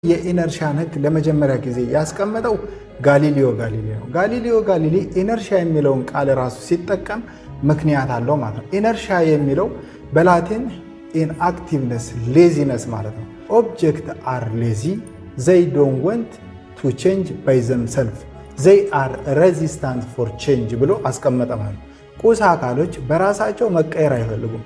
የኢነርሻን ህግ ለመጀመሪያ ጊዜ ያስቀመጠው ጋሊሊዮ ጋሊሌ ነው። ጋሊሊዮ ጋሊሌ ኢነርሻ የሚለውን ቃል ራሱ ሲጠቀም ምክንያት አለው ማለት ነው። ኢነርሻ የሚለው በላቲን ኢንአክቲቭነስ ሌዚነስ ማለት ነው። ኦብጀክት አር ሌዚ ዘይ ዶንት ዋንት ቱ ቼንጅ ባይ ዘምሰልፍ ዘይ አር ሬዚስታንት ፎር ቼንጅ ብሎ አስቀመጠ ማለት ነው። ቁስ አካሎች በራሳቸው መቀየር አይፈልጉም፣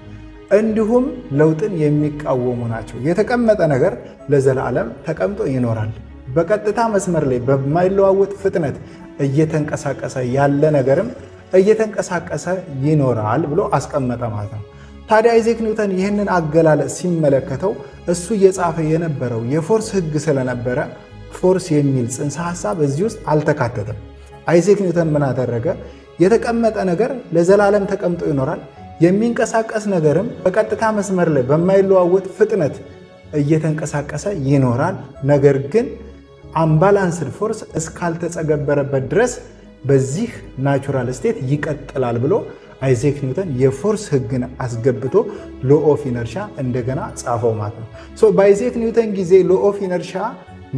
እንዲሁም ለውጥን የሚቃወሙ ናቸው። የተቀመጠ ነገር ለዘላለም ተቀምጦ ይኖራል። በቀጥታ መስመር ላይ በማይለዋወጥ ፍጥነት እየተንቀሳቀሰ ያለ ነገርም እየተንቀሳቀሰ ይኖራል ብሎ አስቀመጠ ማለት ነው። ታዲያ አይዛክ ኒውተን ይህንን አገላለጽ ሲመለከተው እሱ እየጻፈ የነበረው የፎርስ ህግ ስለነበረ ፎርስ የሚል ጽንሰ ሐሳብ እዚህ ውስጥ አልተካተተም። አይዛክ ኒውተን ምን አደረገ? የተቀመጠ ነገር ለዘላለም ተቀምጦ ይኖራል፣ የሚንቀሳቀስ ነገርም በቀጥታ መስመር ላይ በማይለዋወጥ ፍጥነት እየተንቀሳቀሰ ይኖራል፣ ነገር ግን አምባላንስድ ፎርስ እስካልተጸገበረበት ድረስ በዚህ ናቹራል ስቴት ይቀጥላል ብሎ አይዛክ ኒውተን የፎርስ ህግን አስገብቶ ሎ ኦፍ ኢነርሻ እንደገና ጻፈው ማለት ነው። በአይዛክ ኒውተን ጊዜ ሎ ኦፍ ኢነርሻ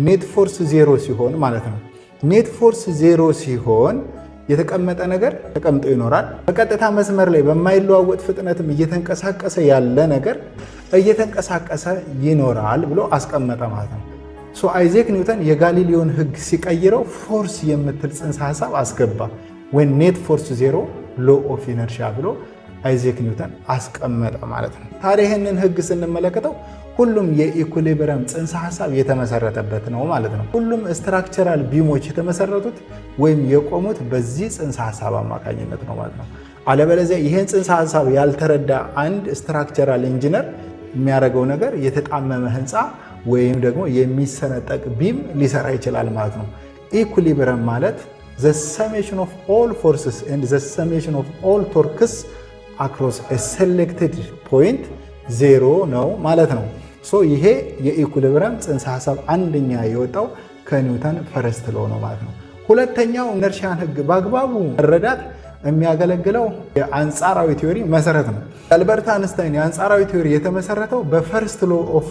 ኔት ፎርስ ዜሮ ሲሆን ማለት ነው። ኔት ፎርስ ዜሮ ሲሆን የተቀመጠ ነገር ተቀምጦ ይኖራል፣ በቀጥታ መስመር ላይ በማይለዋወጥ ፍጥነትም እየተንቀሳቀሰ ያለ ነገር እየተንቀሳቀሰ ይኖራል ብሎ አስቀመጠ ማለት ነው። አይዛክ ኒውተን የጋሊሊዮን ህግ ሲቀይረው ፎርስ የምትል ጽንሰ ሐሳብ አስገባ። when net force zero law of inertia ብሎ አይዛክ ኒውተን አስቀመጠ ማለት ነው። ታዲያ ይህንን ህግ ስንመለከተው ሁሉም የኢኩሊብሪየም ጽንሰ ሐሳብ የተመሰረተበት ነው ማለት ነው። ሁሉም ስትራክቸራል ቢሞች የተመሰረቱት ወይም የቆሙት በዚህ ጽንሰ ሐሳብ አማካኝነት ነው ማለት ነው። አለበለዚያ ይህን ጽንሰ ሐሳብ ያልተረዳ አንድ ስትራክቸራል ኢንጂነር የሚያደርገው ነገር የተጣመመ ህንፃ ወይም ደግሞ የሚሰነጠቅ ቢም ሊሰራ ይችላል ማለት ነው። ኢኩሊብሪየም ማለት the summation of all forces and the summation of all torques across a selected point ዜሮ ነው ማለት ነው። ይሄ የኢኩሊብሪየም ጽንሰ ሐሳብ አንደኛ የወጣው ከኒውተን ፈርስት ሎው ነው ማለት ነው። ሁለተኛው ኢነርሻን ህግ በአግባቡ መረዳት የሚያገለግለው የአንጻራዊ ቲዮሪ መሰረት ነው። አልበርት አንስታይን የአንጻራዊ ቲዮሪ የተመሰረተው በፈርስት ሎው ኦፍ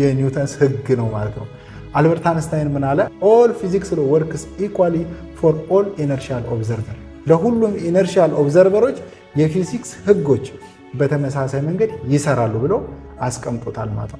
የኒውተንስ ህግ ነው ማለት ነው። አልበርት አንስታይን ምን አለ? ኦል ፊዚክስ ሎ ወርክስ ኢኳሊ ፎር ኦል ኢነርሻል ኦብዘርቨር፣ ለሁሉም ኢነርሻል ኦብዘርቨሮች የፊዚክስ ህጎች በተመሳሳይ መንገድ ይሰራሉ ብሎ አስቀምጦታል ማለት ነው።